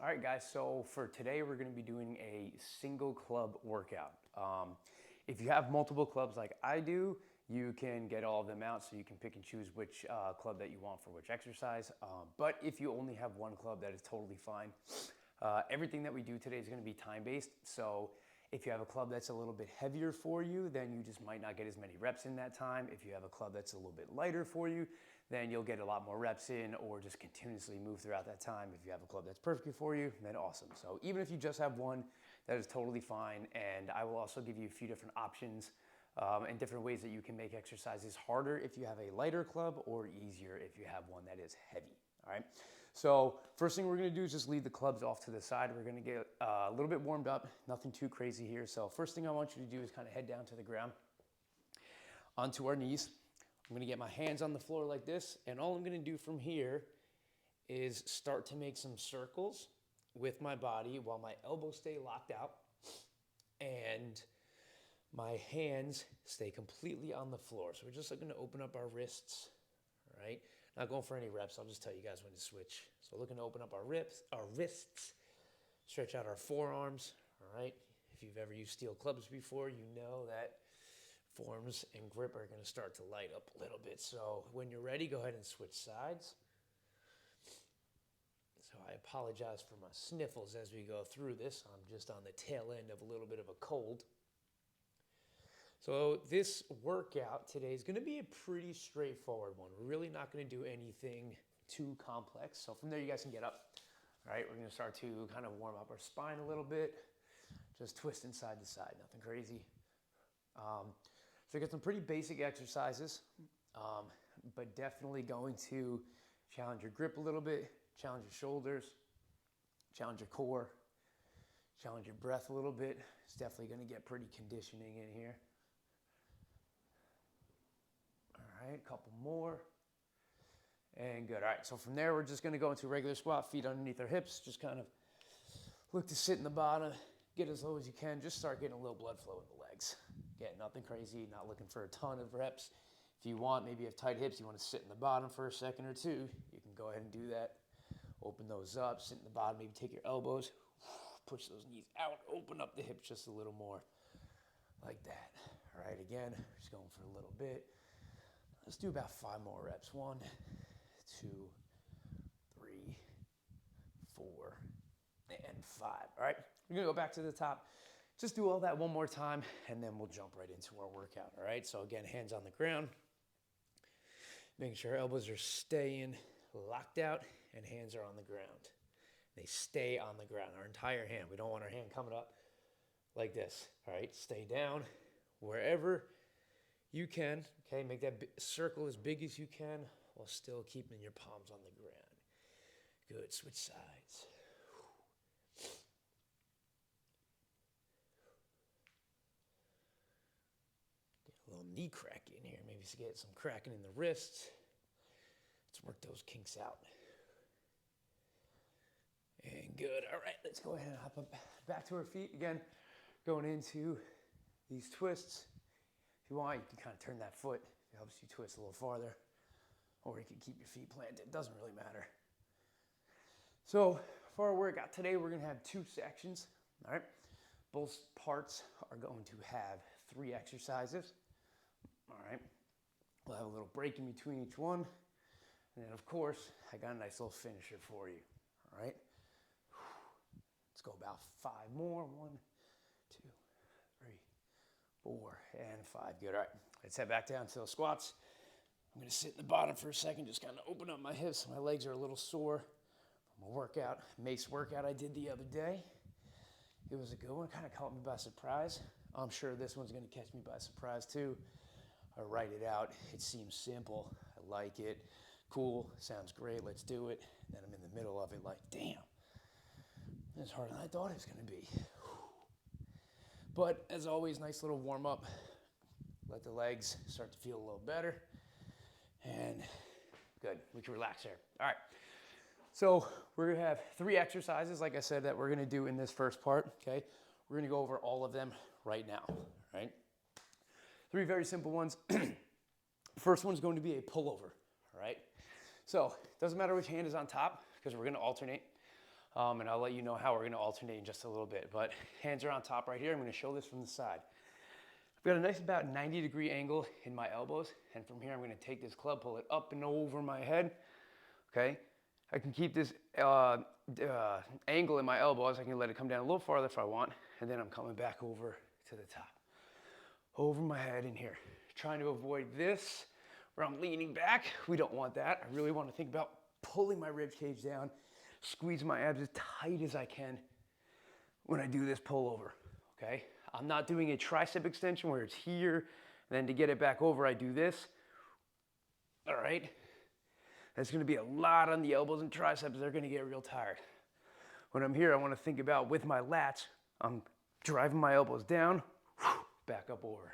All right, guys, so for today, we're gonna be doing a single club workout. If you have multiple clubs like I do, you can get all of them out so you can pick and choose which club that you want for which exercise. But if you only have one club, that is totally fine. Everything that we do today is gonna be time-based, so if you have a club that's a little bit heavier for you, then you just might not get as many reps in that time. If you have a club that's a little bit lighter for you, then you'll get a lot more reps in or just continuously move throughout that time. If you have a club that's perfect for you, then awesome. So even if you just have one, that is totally fine. And I will also give you a few different options and different ways that you can make exercises harder if you have a lighter club or easier if you have one that is heavy. All right. So first thing we're gonna do is just leave the clubs off to the side. We're gonna get a little bit warmed up, nothing too crazy here. So first thing I want you to do is kind of head down to the ground, onto our knees. I'm gonna get my hands on the floor like this, and all I'm gonna do from here is start to make some circles with my body while my elbows stay locked out and my hands stay completely on the floor. So we're just looking to open up our wrists, all right? Not going for any reps, I'll just tell you guys when to switch. So looking to open up our wrists, stretch out our forearms, all right? If you've ever used steel clubs before, you know that forearms and grip are going to start to light up a little bit. So when you're ready, go ahead and switch sides. So I apologize for my sniffles as we go through this. I'm just on the tail end of a little bit of a cold. So this workout today is going to be a pretty straightforward one. We're really not going to do anything too complex. So from there, you guys can get up. All right, we're going to start to kind of warm up our spine a little bit. Just twisting side to side, nothing crazy. So I got some pretty basic exercises, but definitely going to challenge your grip a little bit, challenge your shoulders, challenge your core, challenge your breath a little bit. It's definitely going to get pretty conditioning in here. All right, a couple more. And good. All right, so from there, we're just going to go into a regular squat, feet underneath our hips. Just kind of look to sit in the bottom, get as low as you can. Just start getting a little blood flow in the legs. Again, nothing crazy, not looking for a ton of reps. If you want, maybe you have tight hips, you want to sit in the bottom for a second or two, you can go ahead and do that. Open those up, sit in the bottom, maybe take your elbows, push those knees out, open up the hips just a little more, like that. All right, again, just going for a little bit. Let's do about 5 more reps. 1, 2, 3, 4, and 5. All right, we're gonna go back to the top. Just do all that one more time, and then we'll jump right into our workout, all right? So again, hands on the ground, making sure elbows are staying locked out and hands are on the ground. They stay on the ground, our entire hand. We don't want our hand coming up like this, all right? Stay down wherever you can, okay? Make that circle as big as you can while still keeping your palms on the ground. Good, switch sides. A little knee crack in here. Maybe get some cracking in the wrists. Let's work those kinks out. And good. All right, let's go ahead and hop up back to our feet. Again, going into these twists. If you want, you can kind of turn that foot. It helps you twist a little farther. Or you can keep your feet planted. It doesn't really matter. So for our workout today, we're going to have 2 sections. All right. Both parts are going to have 3 exercises. All right, we'll have a little break in between each one. And then of course, I got a nice little finisher for you, all right? Let's go about 5 more. 1, 2, 3, 4, and 5. Good, all right. Let's head back down to those squats. I'm gonna sit in the bottom for a second, just kind of open up my hips. My legs are a little sore from a mace workout I did the other day. It was a good one, kind of caught me by surprise. I'm sure this one's gonna catch me by surprise too. I write it out, it seems simple, I like it, cool, sounds great, let's do it. Then I'm in the middle of it like, damn, it's harder than I thought it was gonna be. But as always, nice little warm up. Let the legs start to feel a little better. And good, we can relax there. All right, so we're gonna have 3 exercises, like I said, that we're gonna do in this first part, okay? We're gonna go over all of them right now, right? 3 very simple ones. First one's going to be a pullover, all right? So it doesn't matter which hand is on top because we're gonna alternate. And I'll let you know how we're gonna alternate in just a little bit. But hands are on top right here. I'm gonna show this from the side. I've got a nice about 90-degree angle in my elbows. And from here, I'm gonna take this club, pull it up and over my head, okay? I can keep this angle in my elbows. I can let it come down a little farther if I want. And then I'm coming back over to the top. Over my head in here. Trying to avoid this where I'm leaning back. We don't want that. I really want to think about pulling my rib cage down, squeeze my abs as tight as I can when I do this pullover, okay? I'm not doing a tricep extension where it's here, and then to get it back over, I do this. All right? That's gonna be a lot on the elbows and triceps. They're gonna get real tired. When I'm here, I wanna think about with my lats, I'm driving my elbows down, back up over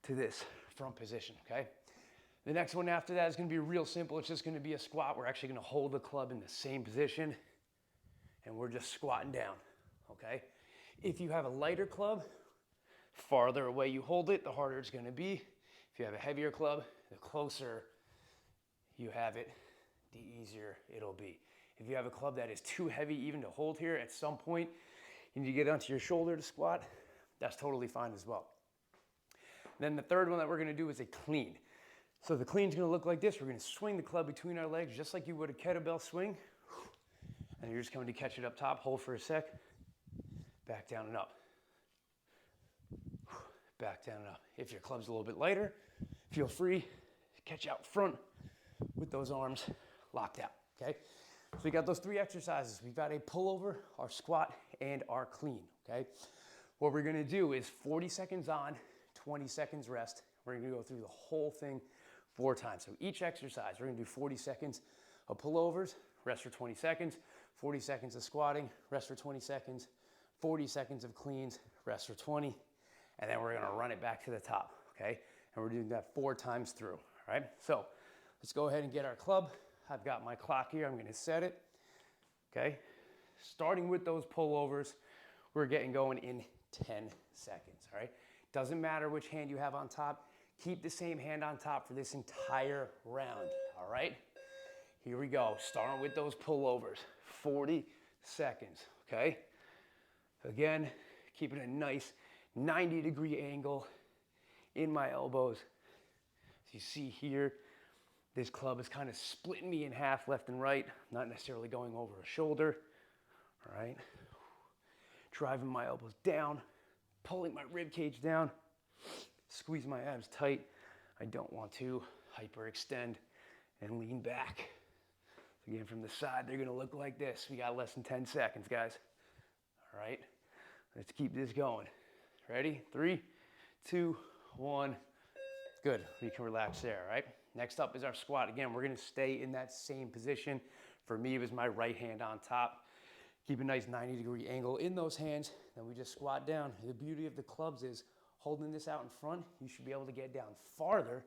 to this front position, okay? The next one after that is gonna be real simple. It's just gonna be a squat. We're actually gonna hold the club in the same position and we're just squatting down, okay? If you have a lighter club, farther away you hold it, the harder it's gonna be. If you have a heavier club, the closer you have it, the easier it'll be. If you have a club that is too heavy even to hold here, at some point, you need to get onto your shoulder to squat, that's totally fine as well. Then the third one that we're gonna do is a clean. So the clean's gonna look like this. We're gonna swing the club between our legs just like you would a kettlebell swing. And you're just going to catch it up top, hold for a sec, back down and up. Back down and up. If your club's a little bit lighter, feel free to catch out front with those arms locked out, okay? So we got those three exercises. We've got a pullover, our squat, and our clean, okay? What we're gonna do is 40 seconds on, 20 seconds rest. We're gonna go through the whole thing 4 times. So each exercise, we're gonna do 40 seconds of pullovers, rest for 20 seconds, 40 seconds of squatting, rest for 20 seconds, 40 seconds of cleans, rest for 20, and then we're gonna run it back to the top, okay? And we're doing that 4 times through, all right? So let's go ahead and get our club. I've got my clock here, I'm gonna set it, okay? Starting with those pullovers, we're getting going in 10 seconds, all right? Doesn't matter which hand you have on top, keep the same hand on top for this entire round, all right? Here we go, starting with those pullovers, 40 seconds, okay? Again, keeping a nice 90-degree angle in my elbows. As you see here, this club is kind of splitting me in half left and right, not necessarily going over a shoulder, all right? Driving my elbows down, pulling my rib cage down, squeeze my abs tight. I don't want to hyperextend and lean back. Again, from the side, they're gonna look like this. We got less than 10 seconds, guys. All right, let's keep this going. Ready? 3, 2, 1. Good, we can relax there, all right? Next up is our squat. Again, we're gonna stay in that same position. For me, it was my right hand on top. Keep a nice 90-degree angle in those hands. Then we just squat down. The beauty of the clubs is holding this out in front, you should be able to get down farther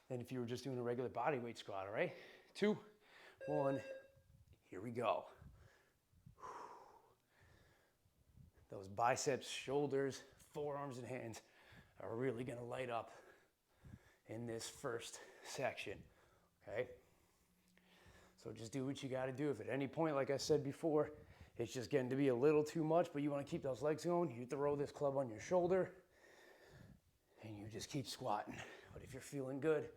than if you were just doing a regular body weight squat, all right? 2, 1, here we go. Those biceps, shoulders, forearms, and hands are really gonna light up in this first section, okay? So just do what you gotta do. If at any point, like I said before, it's just getting to be a little too much, but you wanna keep those legs going, you throw this club on your shoulder, and you just keep squatting. But if you're feeling good,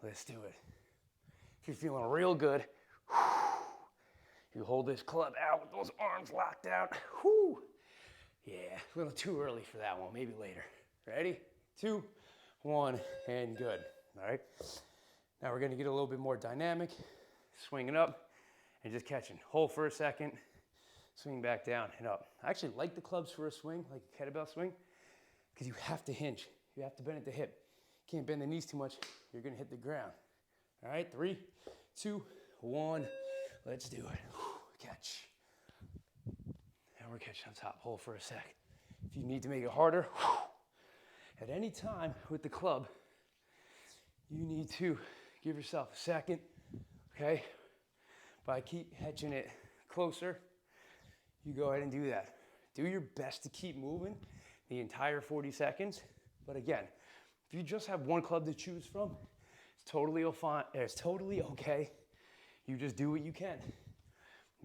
let's do it. If you're feeling real good, you hold this club out with those arms locked out. Whew. Yeah, a little too early for that one, maybe later. Ready? 2, 1, and good, all right? Now we're gonna get a little bit more dynamic, swinging up and just catching. Hold for a second, swing back down and up. I actually like the clubs for a swing, like a kettlebell swing, because you have to hinge. You have to bend at the hip. Can't bend the knees too much, you're gonna hit the ground. All right, 3, 2, 1, let's do it. Catch. And we're catching on top, hold for a sec. If you need to make it harder, at any time with the club, you need to give yourself a second, okay? By keep hedging it closer, you go ahead and do that. Do your best to keep moving the entire 40 seconds. But again, if you just have one club to choose from, it's totally okay. You just do what you can.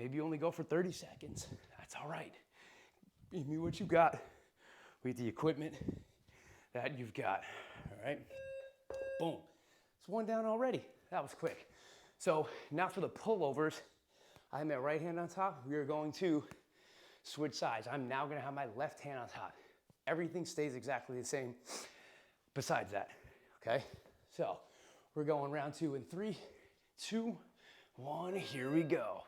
Maybe you only go for 30 seconds. That's all right. Give me what you got with the equipment that you've got, all right? Boom. It's one down already. That was quick. So now for the pullovers, I have my right hand on top. We are going to switch sides. I'm now gonna have my left hand on top. Everything stays exactly the same besides that, okay? So we're going round 2 in 3, 2, 1, here we go.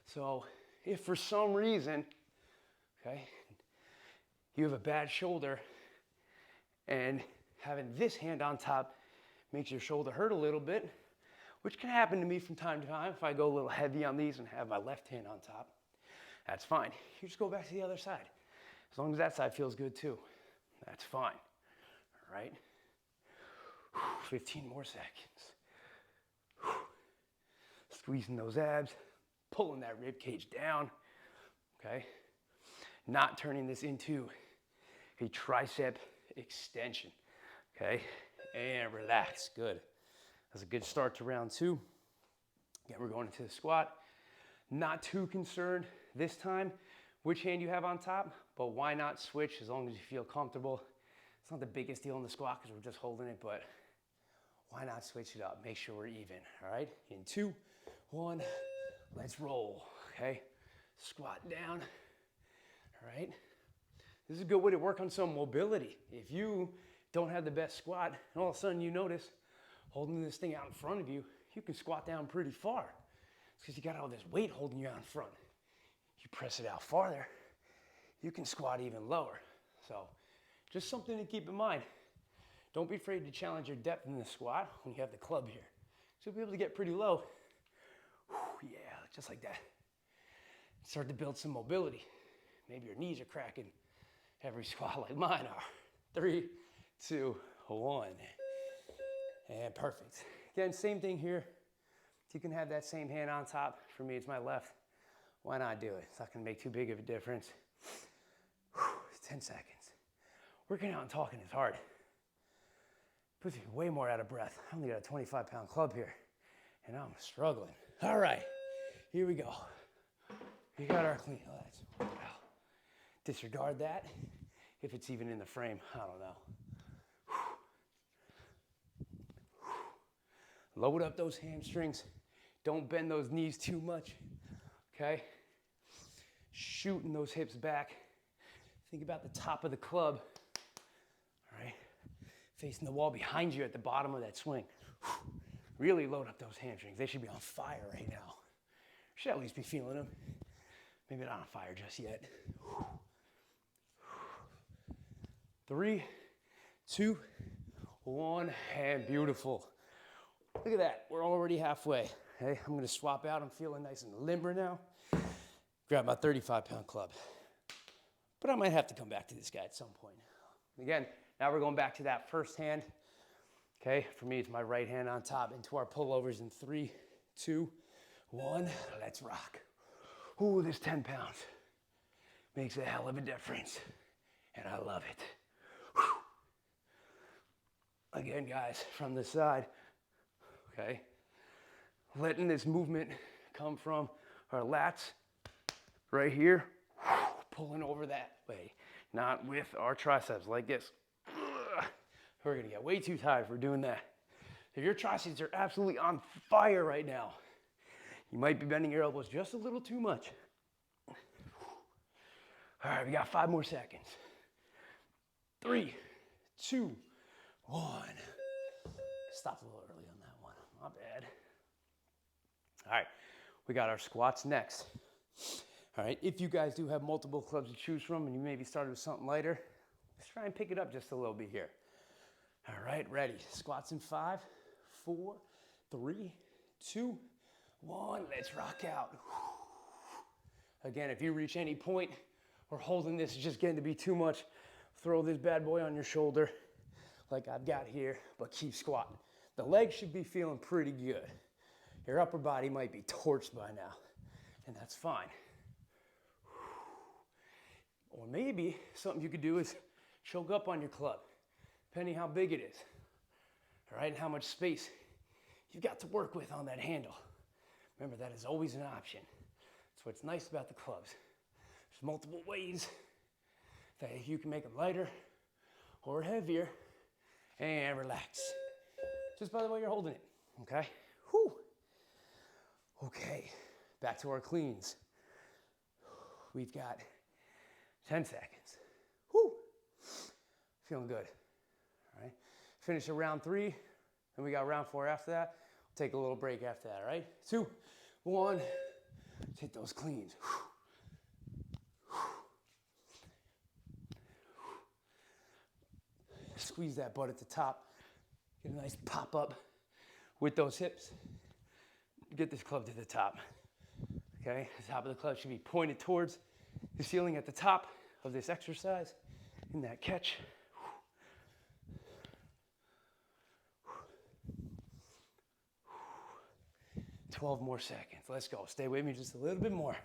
So if for some reason, okay, you have a bad shoulder and having this hand on top makes your shoulder hurt a little bit, which can happen to me from time to time if I go a little heavy on these and have my left hand on top. That's fine. You just go back to the other side. As long as that side feels good too, that's fine, all right? 15 more seconds. Squeezing those abs, pulling that rib cage down, okay? Not turning this into a tricep extension, okay? And relax, good. That's a good start to round 2. Again, we're going into the squat. Not too concerned this time which hand you have on top, but why not switch as long as you feel comfortable. It's not the biggest deal in the squat because we're just holding it, but why not switch it up? Make sure we're even, all right? In 2, 1, let's roll, okay? Squat down, all right? This is a good way to work on some mobility. If you don't have the best squat, and all of a sudden you notice holding this thing out in front of you, you can squat down pretty far. It's because you got all this weight holding you out in front. You press it out farther, you can squat even lower. So just something to keep in mind. Don't be afraid to challenge your depth in the squat when you have the club here. So you'll be able to get pretty low. Whew, yeah, just like that. Start to build some mobility. Maybe your knees are cracking every squat like mine are. 3, 2, 1. And perfect. Again, same thing here. You can have that same hand on top. For me, it's my left. Why not do it? It's not gonna make too big of a difference. 10 seconds. Working out and talking is hard. Puts me way more out of breath. I only got a 25-pound club here, and I'm struggling. All right, here we go. We got our clean legs. Well, disregard that. If it's even in the frame, I don't know. Load up those hamstrings. Don't bend those knees too much, okay? Shooting those hips back. Think about the top of the club, all right? Facing the wall behind you at the bottom of that swing. Really load up those hamstrings. They should be on fire right now. Should at least be feeling them. Maybe not on fire just yet. 3, 2, 1, and beautiful. Look at that, we're already halfway. Okay, I'm gonna swap out, I'm feeling nice and limber now. Grab my 35-pound club. But I might have to come back to this guy at some point. Again, now we're going back to that first hand. Okay, for me, it's my right hand on top into our pullovers in 3, 2, 1, let's rock. Ooh, this 10 pounds makes a hell of a difference, and I love it. Whew. Again, guys, from the side, okay? Letting this movement come from our lats right here, pulling over that way, not with our triceps like this. We're gonna get way too tired for doing that. If your triceps are absolutely on fire right now, you might be bending your elbows just a little too much. All right, we got 5 more seconds. 3, 2, 1. Stopped a little early on that one, my bad. All right, we got our squats next. All right, if you guys do have multiple clubs to choose from and you maybe started with something lighter, let's try and pick it up just a little bit here. All right, ready. Squats in 5, 4, 3, 2, 1. Let's rock out. Again, if you reach any point or holding this is just getting to be too much, throw this bad boy on your shoulder like I've got here, but keep squatting. The legs should be feeling pretty good. Your upper body might be torched by now, and that's fine. Or maybe something you could do is choke up on your club, depending how big it is, all right, and how much space you've got to work with on that handle. Remember, that is always an option. That's what's nice about the clubs. There's multiple ways that you can make them lighter or heavier. And relax. Just by the way you're holding it, okay? Whew. Okay, back to our cleans. We've got 10 seconds. Whew. Feeling good, all right? Finish at round 3, and we got round 4 after that. We'll take a little break after that, all right? 2, 1, hit those cleans. Squeeze that butt at the top. Get a nice pop up with those hips. Get this club to the top. Okay, the top of the club should be pointed towards the ceiling at the top of this exercise in that catch. 12 more seconds. Let's go. Stay with me just a little bit more.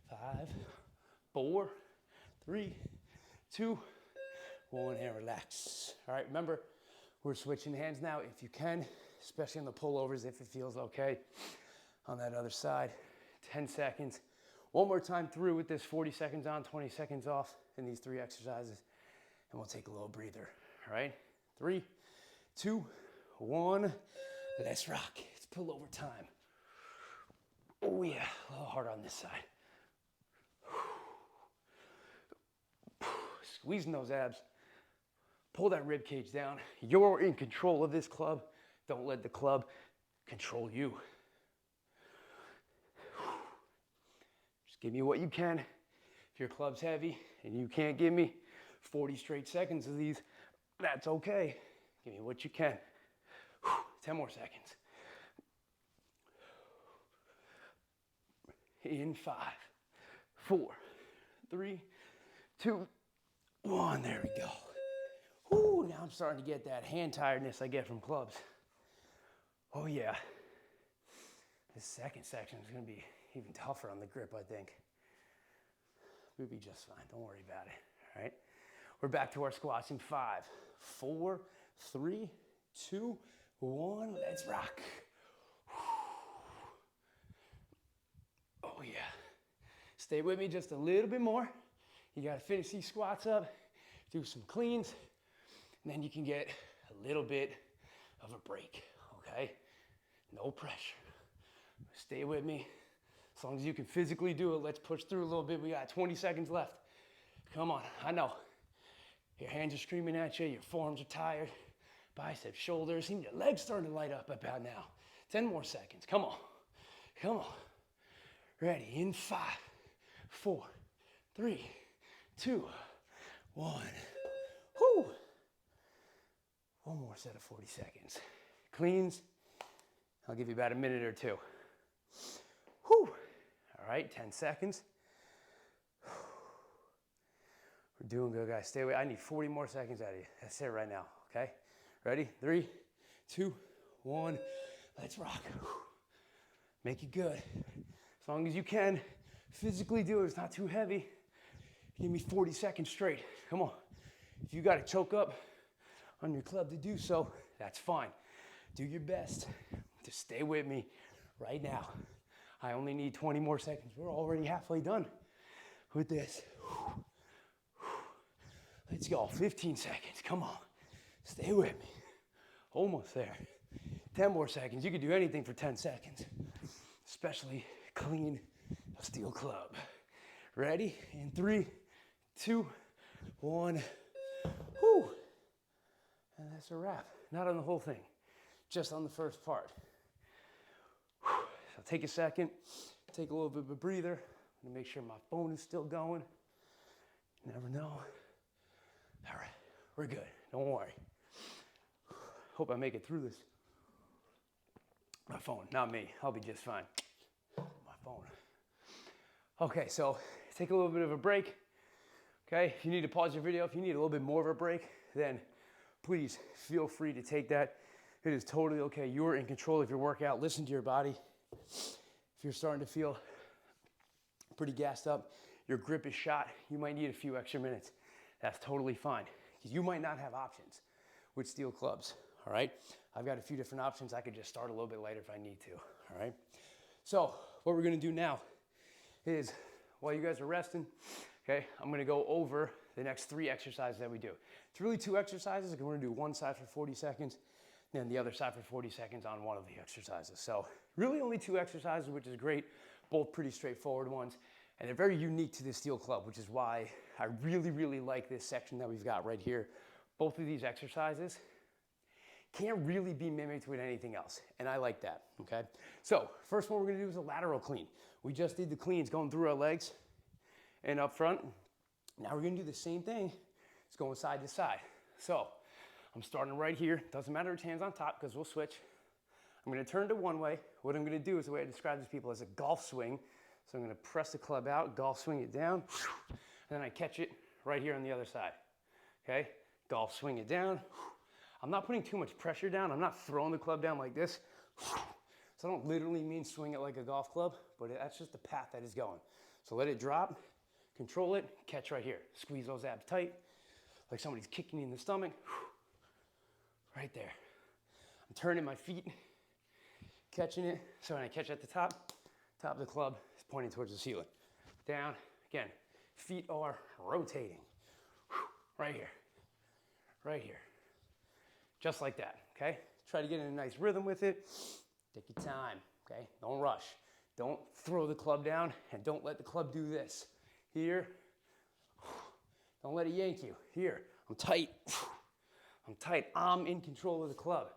5, 4, 3, 2, 1, and relax. All right, remember, we're switching hands now if you can, especially on the pullovers if it feels okay. On that other side, 10 seconds. One more time through with this 40 seconds on, 20 seconds off in these 3 exercises, and we'll take a little breather, all right? 3, 2, 1, let's rock. It's pullover time. Oh yeah, a little harder on this side. Squeezing those abs. Pull that rib cage down. You're in control of this club. Don't let the club control you. Just give me what you can. If your club's heavy and you can't give me 40 straight seconds of these, that's okay. Give me what you can. 10 more seconds. In 5, 4, 3, 2, 1. There we go. Whoo, now I'm starting to get that hand tiredness I get from clubs. Oh yeah. This second section is going to be even tougher on the grip, I think. We'll be just fine. Don't worry about it. All right. We're back to our squats in 5, 4, 3, 2, 1. Let's rock. Oh yeah. Stay with me just a little bit more. You got to finish these squats up, do some cleans, and then you can get a little bit of a break, okay? No pressure. Stay with me. As long as you can physically do it, let's push through a little bit. We got 20 seconds left. Come on, I know. Your hands are screaming at you, your forearms are tired, biceps, shoulders, even your legs starting to light up about now. 10 more seconds, come on, come on. Ready, in 5, 4, 3, 2, 1. Whoo! One more set of 40 seconds. Cleans. I'll give you about a minute or 2. Whoo! All right, 10 seconds. We're doing good, guys. Stay away. I need 40 more seconds out of you. That's it right now, okay? Ready? 3, 2, 1. Let's rock. Make it good. As long as you can, physically do it. It's not too heavy. Give me 40 seconds straight. Come on. If you got to choke up on your club to do so, that's fine. Do your best to stay with me right now. I only need 20 more seconds. We're already halfway done with this. Let's go. 15 seconds. Come on. Stay with me. Almost there. 10 more seconds. You can do anything for 10 seconds, especially clean a steel club. Ready? In 3, 2, 1. Whew. And that's a wrap. Not on the whole thing, just on the first part. Whew. So take a second, take a little bit of a breather. I'm gonna make sure my phone is still going. You never know. All right, we're good. Don't worry. Hope I make it through this. My phone, not me. I'll be just fine. My phone. Okay, so take a little bit of a break. Okay, if you need to pause your video, if you need a little bit more of a break, then please feel free to take that. It is totally okay. You're in control of your workout. Listen to your body. If you're starting to feel pretty gassed up, your grip is shot, you might need a few extra minutes. That's totally fine, because you might not have options with steel clubs, all right? I've got a few different options. I could just start a little bit later if I need to, all right? So what we're gonna do now is, while you guys are resting, okay, I'm gonna go over the next 3 exercises that we do. It's really 2 exercises. We're gonna do one side for 40 seconds, then the other side for 40 seconds on one of the exercises. So really only 2 exercises, which is great, both pretty straightforward ones. And they're very unique to the steel club, which is why I really, really like this section that we've got right here. Both of these exercises can't really be mimicked with anything else, and I like that, okay? So first one we're gonna do is a lateral clean. We just did the cleans going through our legs and up front. Now we're gonna do the same thing. It's going side to side. So I'm starting right here. Doesn't matter which hand's on top because we'll switch. I'm gonna turn to one way. What I'm gonna do is the way I describe this to people as a golf swing. So I'm gonna press the club out, golf swing it down, and then I catch it right here on the other side, okay? Golf swing it down. I'm not putting too much pressure down. I'm not throwing the club down like this. So I don't literally mean swing it like a golf club, but that's just the path that is going. So let it drop, control it, catch right here. Squeeze those abs tight, like somebody's kicking you in the stomach. Right there. I'm turning my feet, catching it. So when I catch at the top of the club is pointing towards the ceiling. Down, again, feet are rotating. Right here, right here. Just like that, okay? Try to get in a nice rhythm with it. Take your time, okay? Don't rush. Don't throw the club down, and don't let the club do this. Here, don't let it yank you. Here, I'm tight. I'm tight. I'm in control of the club.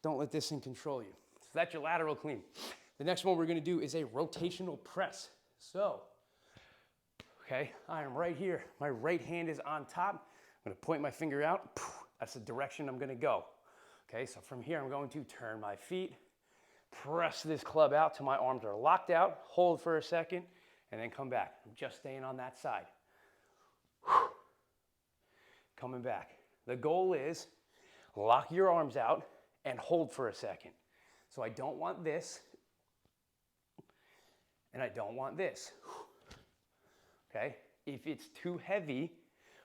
Don't let this thing control you. So that's your lateral clean. The next one we're gonna do is a rotational press. So, okay, I am right here. My right hand is on top. I'm gonna point my finger out. That's the direction I'm gonna go. Okay, so from here, I'm going to turn my feet, press this club out till my arms are locked out, hold for a second, and then come back. I'm just staying on that side. Coming back. The goal is lock your arms out and hold for a second. So I don't want this, and I don't want this. Okay? If it's too heavy,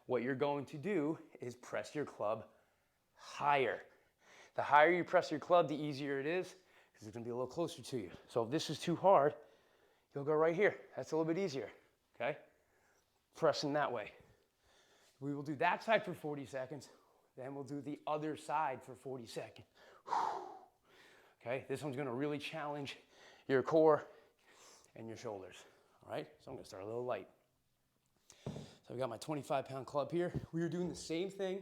what you're going to do is press your club higher. The higher you press your club, the easier it is, because it's gonna be a little closer to you. So if this is too hard, you'll go right here. That's a little bit easier, okay? Pressing that way. We will do that side for 40 seconds, then we'll do the other side for 40 seconds. Okay, this one's gonna really challenge your core and your shoulders, all right? So I'm gonna start a little light. So I've got my 25-pound club here. We are doing the same thing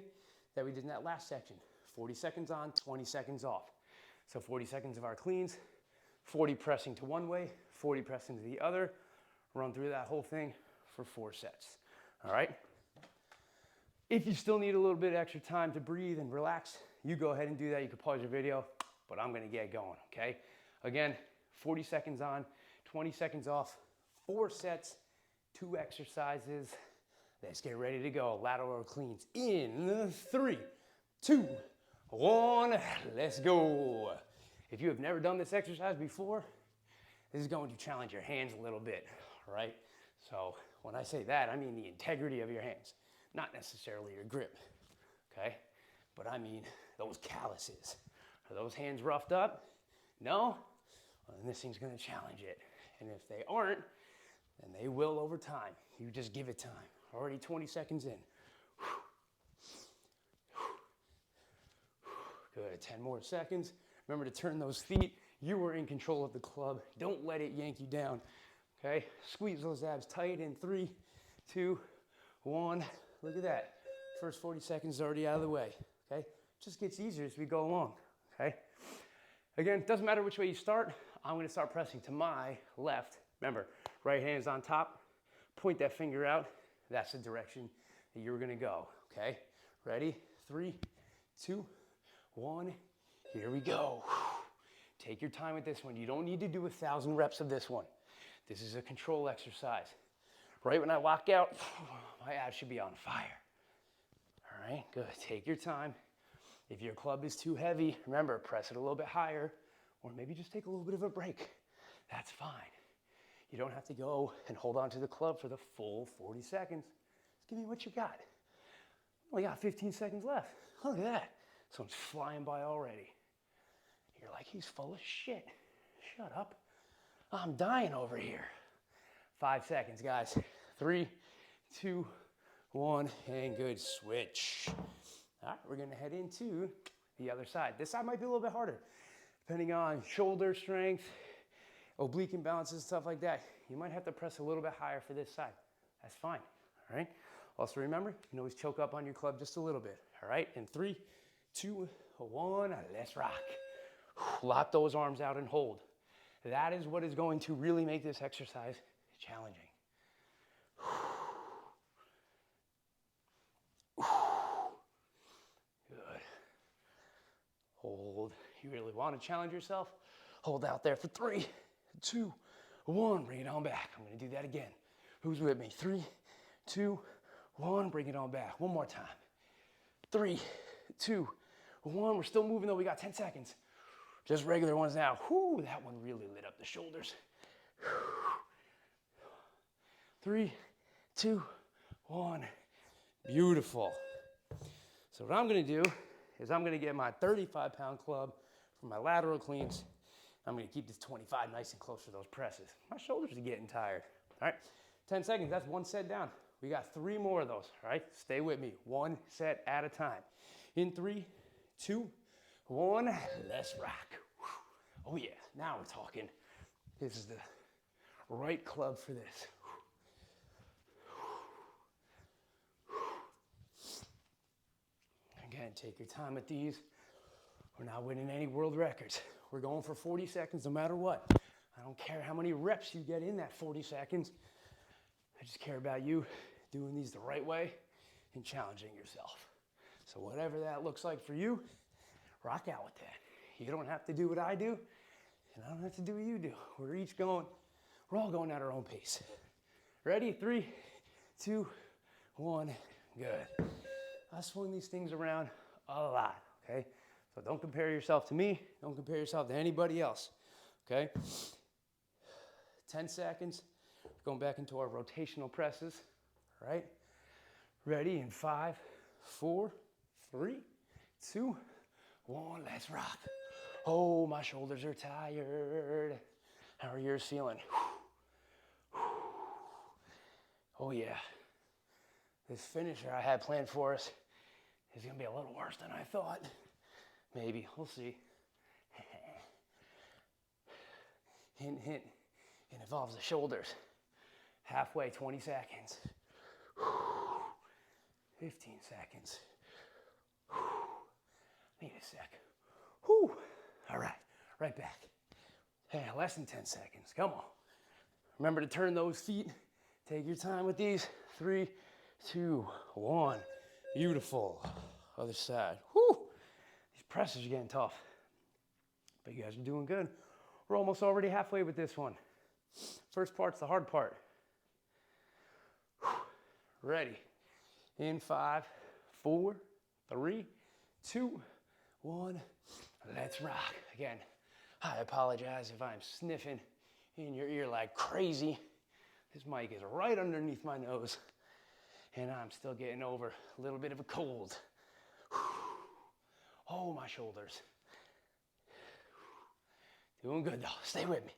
that we did in that last section. 40 seconds on, 20 seconds off. So 40 seconds of our cleans, 40 pressing to one way, 40 pressing to the other. Run through that whole thing for 4 sets, all right? If you still need a little bit extra time to breathe and relax, you go ahead and do that. You can pause your video, but I'm gonna get going, okay? Again, 40 seconds on, 20 seconds off, 4 sets, 2 exercises. Let's get ready to go. Lateral cleans in 3, 2, 1, let's go. If you have never done this exercise before, this is going to challenge your hands a little bit, all right? So when I say that, I mean the integrity of your hands, not necessarily your grip, okay? But I mean those calluses. Are those hands roughed up? No? Well, then this thing's gonna challenge it. And if they aren't, then they will over time. You just give it time. Already 20 seconds in. Good, 10 more seconds. Remember to turn those feet. You are in control of the club. Don't let it yank you down, okay? Squeeze those abs tight in 3, 2, 1. Look at that. First 40 seconds is already out of the way, okay? Just gets easier as we go along, okay? Again, doesn't matter which way you start. I'm gonna start pressing to my left. Remember, right hand's on top. Point that finger out. That's the direction that you're gonna go, okay? Ready? 3, 2, 1. Here we go. Take your time with this one. You don't need to do 1,000 reps of this one. This is a control exercise. Right when I walk out, my abs should be on fire. All right, good. Take your time. If your club is too heavy, remember, press it a little bit higher, or maybe just take a little bit of a break. That's fine. You don't have to go and hold on to the club for the full 40 seconds. Just give me what you got. Only got 15 seconds left. Look at that. This one's flying by already. You're like, he's full of shit. Shut up. I'm dying over here. 5 seconds, guys. 3, 2, 1, and good. Switch. All right, we're gonna head into the other side. This side might be a little bit harder, depending on shoulder strength, oblique imbalances, stuff like that. You might have to press a little bit higher for this side. That's fine, all right? Also remember, you can always choke up on your club just a little bit, all right? In 3, 2, 1, let's rock. Lock those arms out and hold. That is what is going to really make this exercise challenging. Good. Hold. You really want to challenge yourself? Hold out there for 3, 2, 1. Bring it on back. I'm going to do that again. Who's with me? 3, 2, 1. Bring it on back. One more time. 3, 2, 1. We're still moving though. We got 10 seconds. Just regular ones now. Whoo, that one really lit up the shoulders. 3, 2, 1. Beautiful. So what I'm gonna do is I'm gonna get my 35-pound club for my lateral cleans. I'm gonna keep this 25 nice and close to those presses. My shoulders are getting tired. All right, 10 seconds, that's one set down. We got 3 more of those, all right? Stay with me, 1 set at a time. In 3, 2, 1, let's rock. Oh yeah, now we're talking. This is the right club for this. Again, take your time with these. We're not winning any world records. We're going for 40 seconds no matter what. I don't care how many reps you get in that 40 seconds. I just care about you doing these the right way and challenging yourself. So whatever that looks like for you, rock out with that. You don't have to do what I do, and I don't have to do what you do. We're all going at our own pace. Ready? 3, 2, 1, good. I swing these things around a lot, okay? So don't compare yourself to me. Don't compare yourself to anybody else, okay? 10 seconds. Going back into our rotational presses, all right? Ready in 5, 4, 3, 2, 1, let's rock. Oh, my shoulders are tired. How are yours feeling? Oh yeah. This finisher I had planned for us is gonna be a little worse than I thought. Maybe, we'll see. Hint, hint, it involves the shoulders. Halfway, 20 seconds. 15 seconds. Need a sec. Whew. All right, right back. Hey, less than 10 seconds, come on. Remember to turn those feet. Take your time with these. 3, 2, 1. Beautiful. Other side. Whew. These presses are getting tough. But you guys are doing good. We're almost already halfway with this one. First part's the hard part. Whew. Ready. In 5, 4, 3, 2, 1. Let's rock. Again, I apologize if I'm sniffing in your ear like crazy. This mic is right underneath my nose, and I'm still getting over a little bit of a cold. Oh, my shoulders. Doing good though. Stay with me.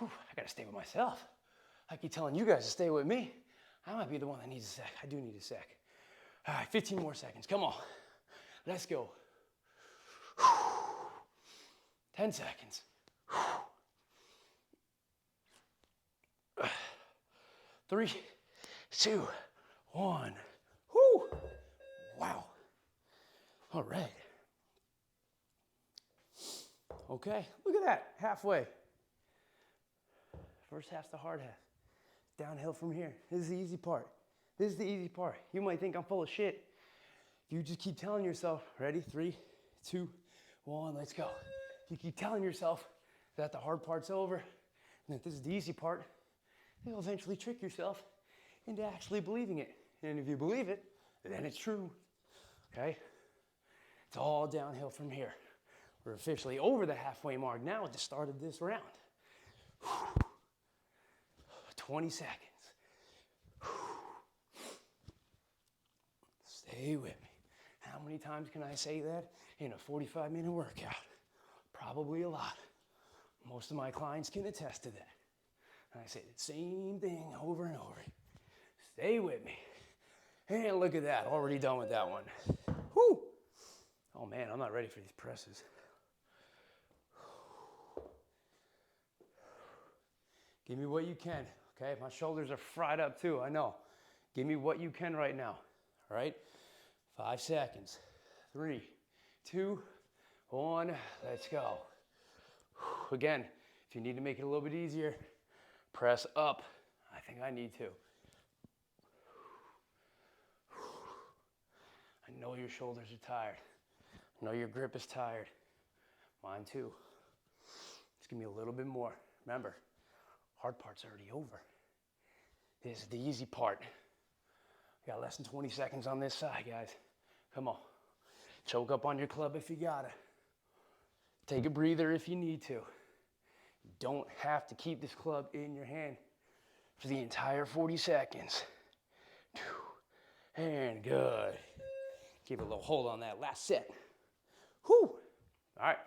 I gotta stay with myself. I keep telling you guys to stay with me. I might be the one that needs a sec. I do need a sec. All right, 15 more seconds. Come on. Let's go. 10 seconds. 3, 2, 1. Whoo! Wow. All right. Okay, look at that, halfway. First half's the hard half. Downhill from here. This is the easy part. This is the easy part. You might think I'm full of shit. If you just keep telling yourself, ready, 3, 2, 1, let's go. If you keep telling yourself that the hard part's over and that this is the easy part, you'll eventually trick yourself into actually believing it. And if you believe it, then it's true, okay? It's all downhill from here. We're officially over the halfway mark now at the start of this round. 20 seconds. Stay with me. How How many times can I say that in a 45-minute workout? Probably a lot. Most of my clients can attest to that. And I say the same thing over and over. Stay with me. And look at that, already done with that one. Whew. Oh man, I'm not ready for these presses. Give me what you can, okay? My shoulders are fried up too, I know. Give me what you can right now, all right? 5 seconds. 3, 2, 1, let's go. Again, if you need to make it a little bit easier, press up. I think I need to. I know your shoulders are tired. I know your grip is tired. Mine too. Just give me a little bit more. Remember, hard part's already over. This is the easy part. We got less than 20 seconds on this side, guys. Come on. Choke up on your club if you gotta. Take a breather if you need to. You don't have to keep this club in your hand for the entire 40 seconds. And good. Keep a little hold on that last set. Whew. All right,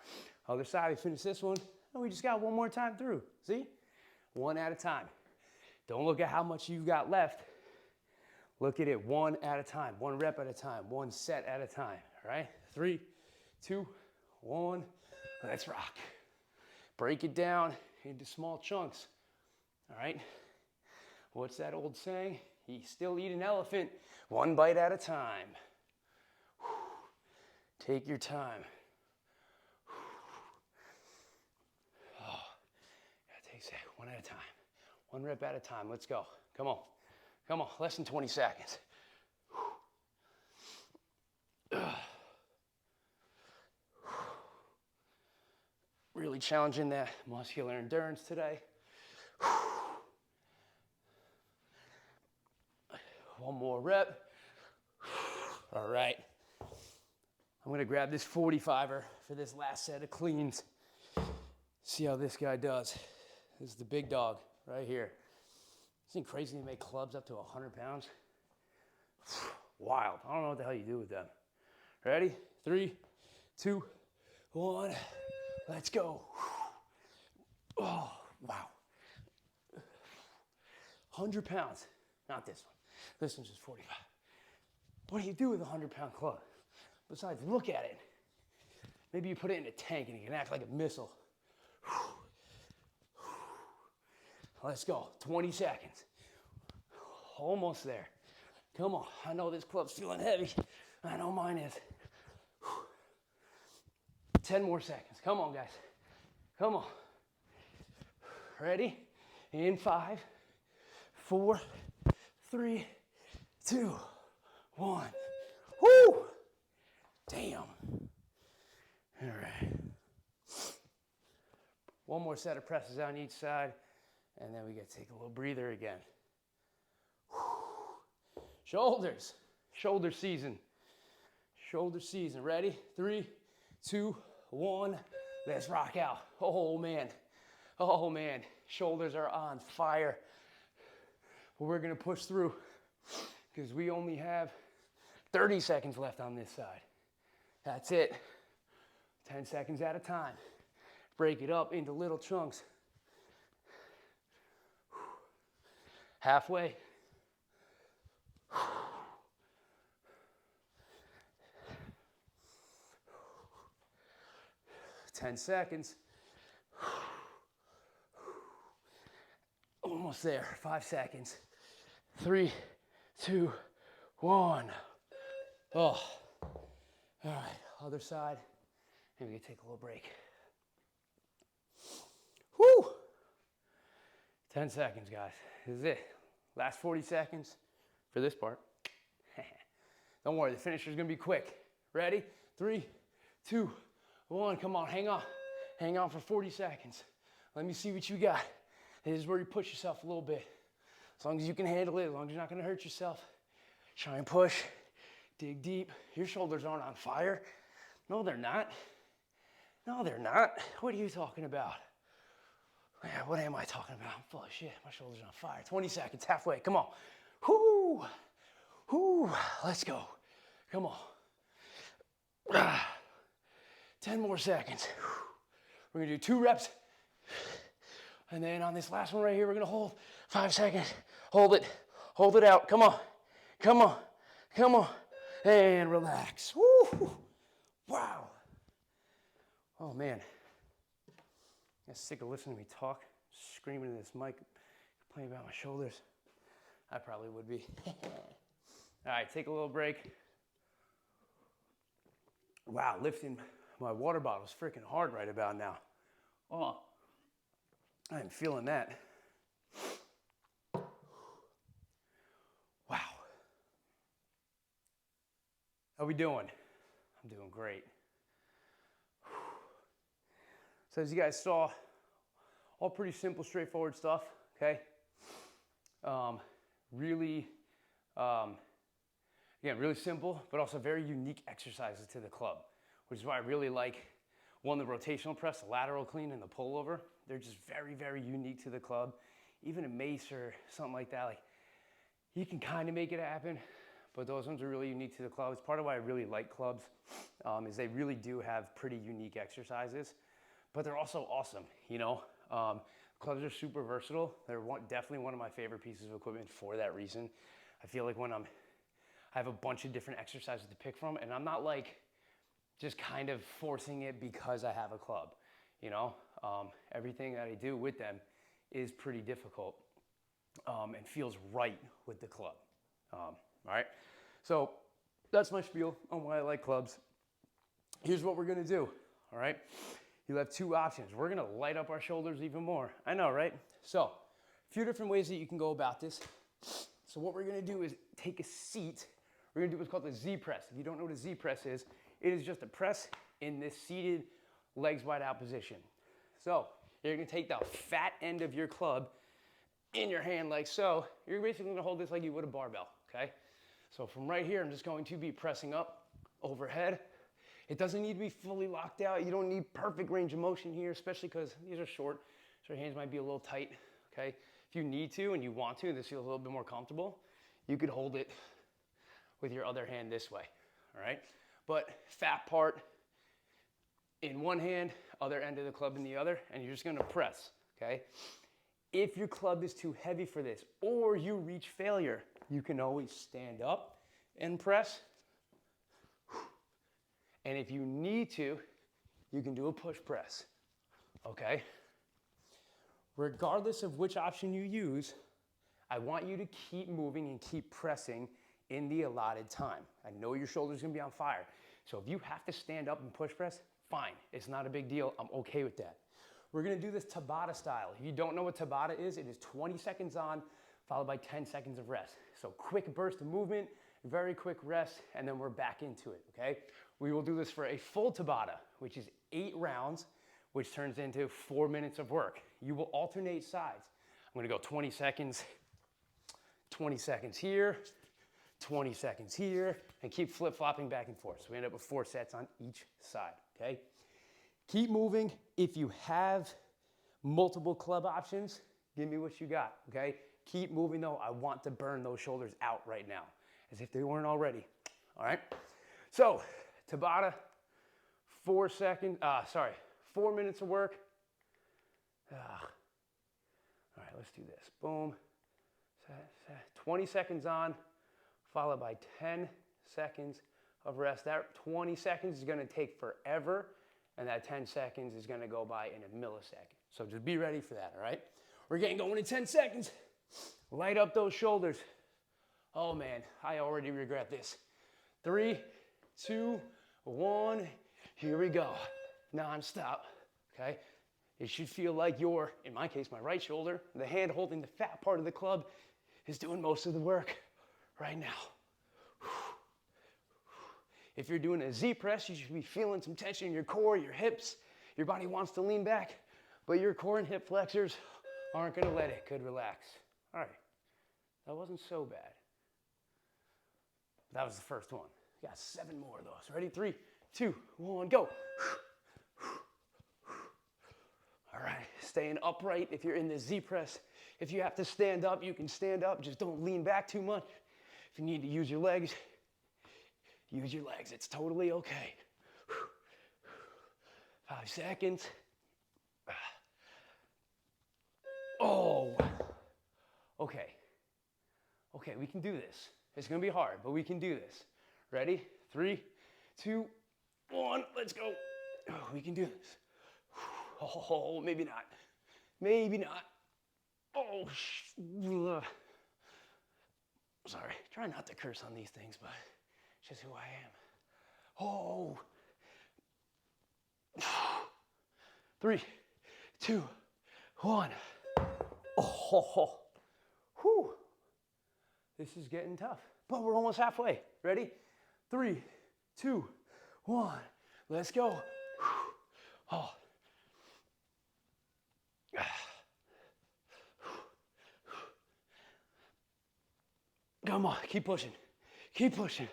other side, we finish this one, and we just got one more time through. See? One at a time. Don't look at how much you've got left. Look at it one at a time, one rep at a time, one set at a time, all right? 3, 2, 1, let's rock. Break it down into small chunks, all right? What's that old saying? You still eat an elephant, one bite at a time. Take your time. Oh, gotta take that one at a time. One rep at a time, let's go. Come on, come on, less than 20 seconds. Really challenging that muscular endurance today. One more rep. All right. I'm gonna grab this 45er for this last set of cleans. See how this guy does. This is the big dog right here. Isn't it crazy to make clubs up to 100 pounds? Wild. I don't know what the hell you do with them. Ready? 3, 2, 1. Let's go. Oh, wow. 100 pounds. Not this one. This one's just 45. What do you do with a 100-pound club? Besides, look at it. Maybe you put it in a tank and it can act like a missile. Let's go. 20 seconds. Almost there. Come on. I know this club's feeling heavy. I know mine is. 10 more seconds. Come on, guys. Come on. Ready? In 5, 4, 3, 2, 1. Woo! Damn. All right. One more set of presses on each side, and then we get to take a little breather again. Shoulders. Shoulder season. Shoulder season. Ready? 3, 2, 1. Let's rock out. Oh, man. Oh, man. Shoulders are on fire. But we're going to push through because we only have 30 seconds left on this side. That's it. 10 seconds at a time. Break it up into little chunks. Halfway. 10 seconds. Almost there. 5 seconds. 3, 2, 1. Oh. All right. Other side. And we can take a little break. Whew. 10 seconds, guys. This is it. Last 40 seconds for this part. Don't worry, the finisher's gonna be quick. Ready? 3, 2, 1. Come on, hang on. Hang on for 40 seconds. Let me see what you got. This is where you push yourself a little bit. As long as you can handle it, as long as you're not gonna hurt yourself. Try and push. Dig deep. Your shoulders aren't on fire. No, they're not. No, they're not. What are you talking about? What am I talking about? I'm full of shit. My shoulders are on fire. 20 seconds, halfway. Come on. Whoo! Whoo! Let's go. Come on. 10 more seconds. We're gonna do 2 reps. And then on this last one right here, we're gonna hold 5 seconds. Hold it out. Come on, come on, come on. And relax. Woo. Wow. Oh man. I'm sick of listening to me talk, screaming in this mic, complaining about my shoulders. I probably would be. All right, take a little break. Wow, lifting my water bottle is freaking hard right about now. Oh, I'm feeling that. Wow. How we doing? I'm doing great. So as you guys saw, all pretty simple, straightforward stuff, okay? Really, again, really simple, but also very unique exercises to the club, which is why I really like, one, the rotational press, the lateral clean, and the pullover. They're just very, very unique to the club. Even a mace or something like that, like, you can kind of make it happen, but those ones are really unique to the club. It's part of why I really like clubs, is they really do have pretty unique exercises, but they're also awesome, you know? Clubs are super versatile. They're definitely one of my favorite pieces of equipment for that reason. I feel like when I have a bunch of different exercises to pick from, and I'm not like just kind of forcing it because I have a club, you know? Everything that I do with them is pretty difficult and feels right with the club, all right? So that's my spiel on why I like clubs. Here's what we're gonna do, all right? You have 2 options. We're gonna light up our shoulders even more. I know, right? So, a few different ways that you can go about this. So what we're gonna do is take a seat. We're gonna do what's called the Z press. If you don't know what a Z press is, it is just a press in this seated, legs wide out position. So, you're gonna take the fat end of your club in your hand like so. You're basically gonna hold this like you would a barbell, okay? So from right here, I'm just going to be pressing up, overhead. It doesn't need to be fully locked out. You don't need perfect range of motion here, especially because these are short, so your hands might be a little tight, okay? If you need to and you want to, and this feels a little bit more comfortable, you could hold it with your other hand this way, all right? But fat part in one hand, other end of the club in the other, and you're just gonna press, okay? If your club is too heavy for this, or you reach failure, you can always stand up and press. And if you need to, you can do a push press, okay? Regardless of which option you use, I want you to keep moving and keep pressing in the allotted time. I know your shoulder's gonna be on fire. So if you have to stand up and push press, fine. It's not a big deal. I'm okay with that. We're gonna do this Tabata style. If you don't know what Tabata is, it is 20 seconds on, followed by 10 seconds of rest. So quick burst of movement, very quick rest, and then we're back into it, okay? We will do this for a full Tabata, which is 8 rounds, which turns into 4 minutes of work. You will alternate sides. I'm gonna go 20 seconds here, 20 seconds here, and keep flip-flopping back and forth. So we end up with 4 sets on each side, okay? Keep moving. If you have multiple club options, give me what you got, okay? Keep moving though. I want to burn those shoulders out right now, as if they weren't already, all right? So, Tabata, 4 minutes of work. All right, let's do this. Boom. 20 seconds on, followed by 10 seconds of rest. That 20 seconds is gonna take forever, and that 10 seconds is gonna go by in a millisecond. So just be ready for that, all right? We're getting going in 10 seconds. Light up those shoulders. Oh man, I already regret this. 3, 2, 1, here we go. Non-stop, okay? It should feel like your, in my case, my right shoulder, the hand holding the fat part of the club is doing most of the work right now. If you're doing a Z press, you should be feeling some tension in your core, your hips. Your body wants to lean back, but your core and hip flexors aren't gonna let it. Good, relax. All right, that wasn't so bad. That was the first one. We got 7 more of those. Ready? 3, 2, 1, go. All right, staying upright if you're in the Z press. If you have to stand up, you can stand up. Just don't lean back too much. If you need to use your legs, use your legs. It's totally okay. 5 seconds. Oh, okay. Okay, we can do this. It's gonna be hard, but we can do this. Ready? 3, 2, 1, let's go. Oh, we can do this. Oh, maybe not. Maybe not. Oh, sorry. Try not to curse on these things, but it's just who I am. Oh. 3, 2, 1. Oh, whew. This is getting tough, but we're almost halfway. Ready? 3, 2, 1. Let's go. Oh. Come on, keep pushing. Keep pushing.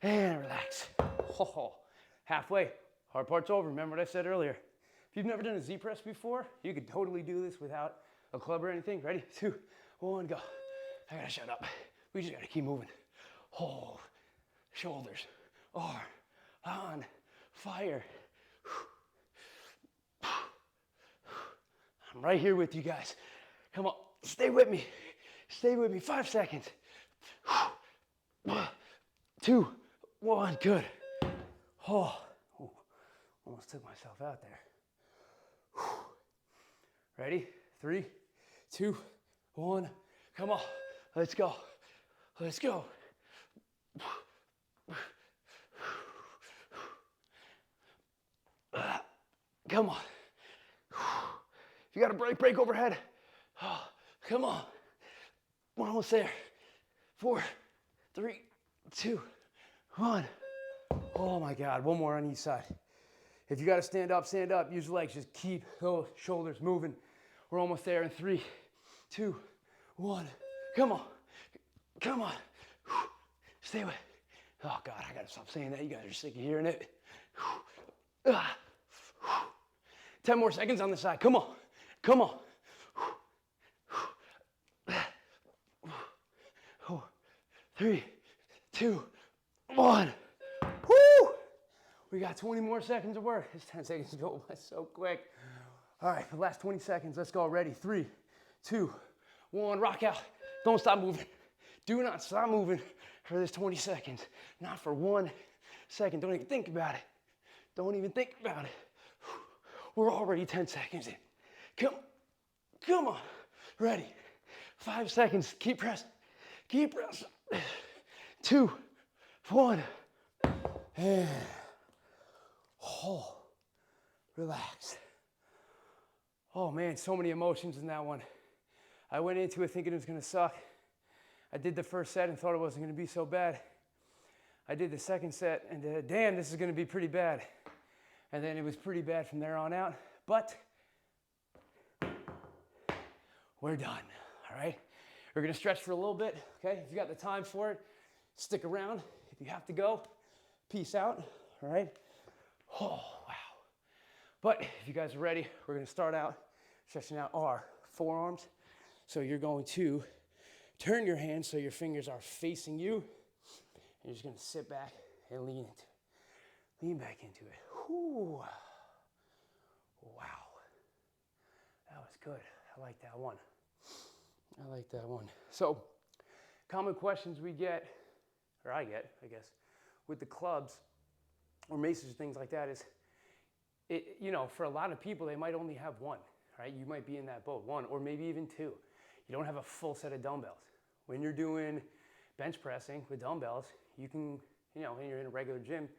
And relax. Oh, halfway. Hard part's over. Remember what I said earlier. If you've never done a Z press before, you could totally do this without a club or anything. Ready? 2, 1, go. I gotta shut up. We just gotta keep moving. Oh, shoulders are on fire. I'm right here with you guys. Come on, stay with me. Stay with me. 5 seconds. 2, 1, good. Oh, almost took myself out there. Ready? 3, 2, 1. Come on, let's go. Let's go. Come on. If you got a break overhead. Oh, come on. We're almost there. 4, 3, 2, 1. Oh my God, one more on each side. If you got to stand up, use your legs, just keep those shoulders moving. We're almost there in 3, 2, 1. Come on, come on. Stay with. Oh God, I gotta stop saying that. You guys are sick of hearing it. 10 more seconds on the side, come on, come on. 3, 2, 1. Woo! We got 20 more seconds of work. This 10 seconds go by so quick. All right, the last 20 seconds. Let's go. Ready? 3, 2, 1. Rock out. Don't stop moving. Do not stop moving for this 20 seconds. Not for 1 second. Don't even think about it. Don't even think about it. We're already 10 seconds in. Come on. Ready? 5 seconds. Keep pressing. Keep pressing. 2, 1. And relax. Oh man, so many emotions in that one. I went into it thinking it was gonna suck. I did the first set and thought it wasn't gonna be so bad. I did the second set and damn, this is gonna be pretty bad. And then it was pretty bad from there on out, but we're done, all right? We're gonna stretch for a little bit, okay? If you got the time for it, stick around. If you have to go, peace out, all right? Oh, wow. But if you guys are ready, we're gonna start out stretching out our forearms. So you're going to turn your hands so your fingers are facing you. And you're just gonna sit back and lean into it. Lean back into it. Whew. Wow. That was good. I like that one. I like that one. So, common questions we get, or I get, I guess, with the clubs or maces, things like that is, you know, for a lot of people, they might only have one, right? You might be in that boat, one, or maybe even two. You don't have a full set of dumbbells. When you're doing bench pressing with dumbbells, you can, you know, when you're in a regular gym,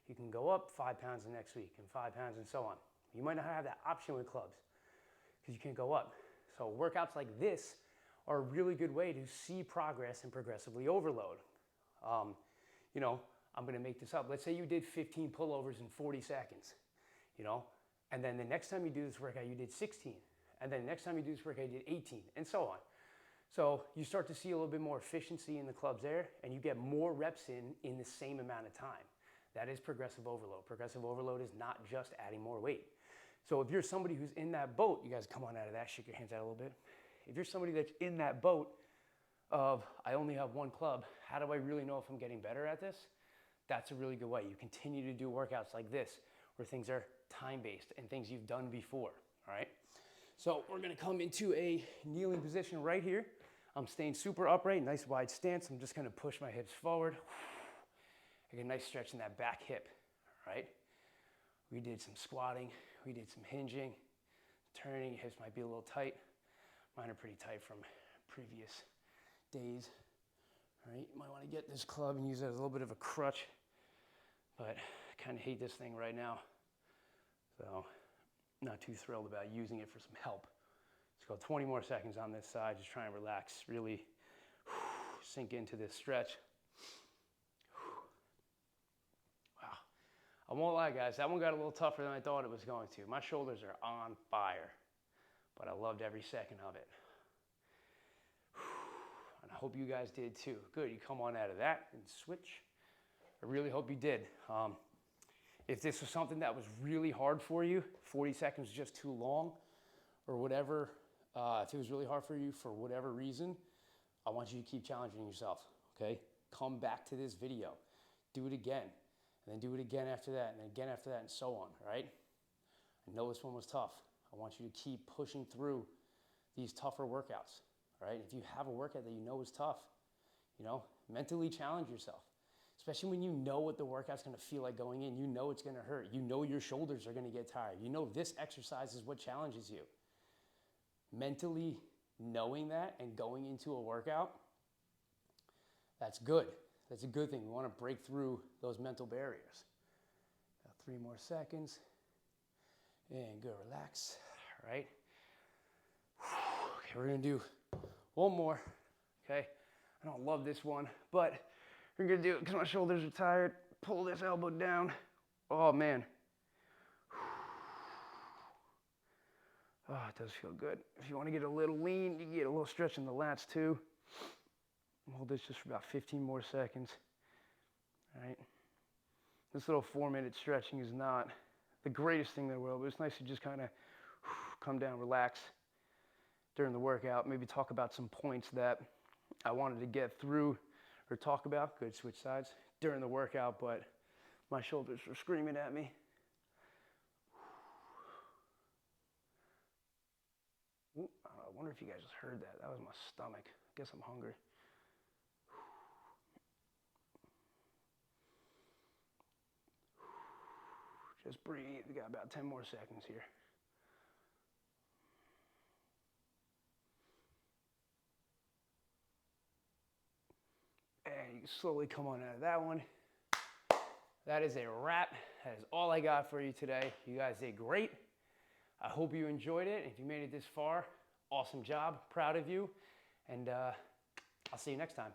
you can go up 5 pounds the next week and 5 pounds and so on. You might not have that option with clubs because you can't go up. So workouts like this are a really good way to see progress and progressively overload. You know, I'm gonna make this up. Let's say you did 15 pullovers in 40 seconds, you know, and then the next time you do this workout, you did 16. And then the next time you do this workout, you did 18, and so on. So you start to see a little bit more efficiency in the clubs there, and you get more reps in the same amount of time. That is progressive overload. Progressive overload is not just adding more weight. So if you're somebody who's in that boat, you guys come on out of that, shake your hands out a little bit. If you're somebody that's in that boat of I only have one club. How do I really know if I'm getting better at this? That's a really good way. You continue to do workouts like this where things are time-based and things you've done before, all right? So we're gonna come into a kneeling position right here. I'm staying super upright, nice wide stance. I'm just gonna push my hips forward. I get a nice stretch in that back hip, all right? We did some squatting, we did some hinging, turning. Hips might be a little tight. Mine are pretty tight from previous days. All right, you might want to get this club and use it as a little bit of a crutch, but I kind of hate this thing right now, so not too thrilled about using it for some help. Let's go 20 more seconds on this side. Just try and relax, really sink into this stretch. Wow, I won't lie, guys, that one got a little tougher than I thought it was going to. My shoulders are on fire, but I loved every second of it. And I hope you guys did too. Good, you come on out of that and switch. I really hope you did. If this was something that was really hard for you, 40 seconds was just too long or whatever, if it was really hard for you for whatever reason, I want you to keep challenging yourself, okay? Come back to this video, do it again, and then do it again after that, and then again after that, and so on, all right? I know this one was tough. I want you to keep pushing through these tougher workouts, all right? If you have a workout that you know is tough, you know, mentally challenge yourself. Especially when you know what the workout's gonna feel like going in. You know it's gonna hurt. You know your shoulders are gonna get tired. You know this exercise is what challenges you. Mentally knowing that and going into a workout, that's good. That's a good thing. We wanna break through those mental barriers. About 3 more seconds. And good, relax, all right? Okay, we're gonna do one more, okay? I don't love this one, but we're gonna do it because my shoulders are tired. Pull this elbow down. Oh man. Oh, it does feel good. If you want to get a little lean, you can get a little stretch in the lats too. Hold this just for about 15 more seconds. All right. This little 4-minute stretching is not the greatest thing in the world, but it's nice to just kind of come down, relax during the workout. Maybe talk about some points that I wanted to get through or talk about, good, switch sides, during the workout, but my shoulders were screaming at me. Ooh, I wonder if you guys just heard that. That was my stomach. I guess I'm hungry. Just breathe. We got about 10 more seconds here. And you can slowly come on out of that one. That is a wrap. That is all I got for you today. You guys did great. I hope you enjoyed it. If you made it this far, awesome job. Proud of you. And I'll see you next time.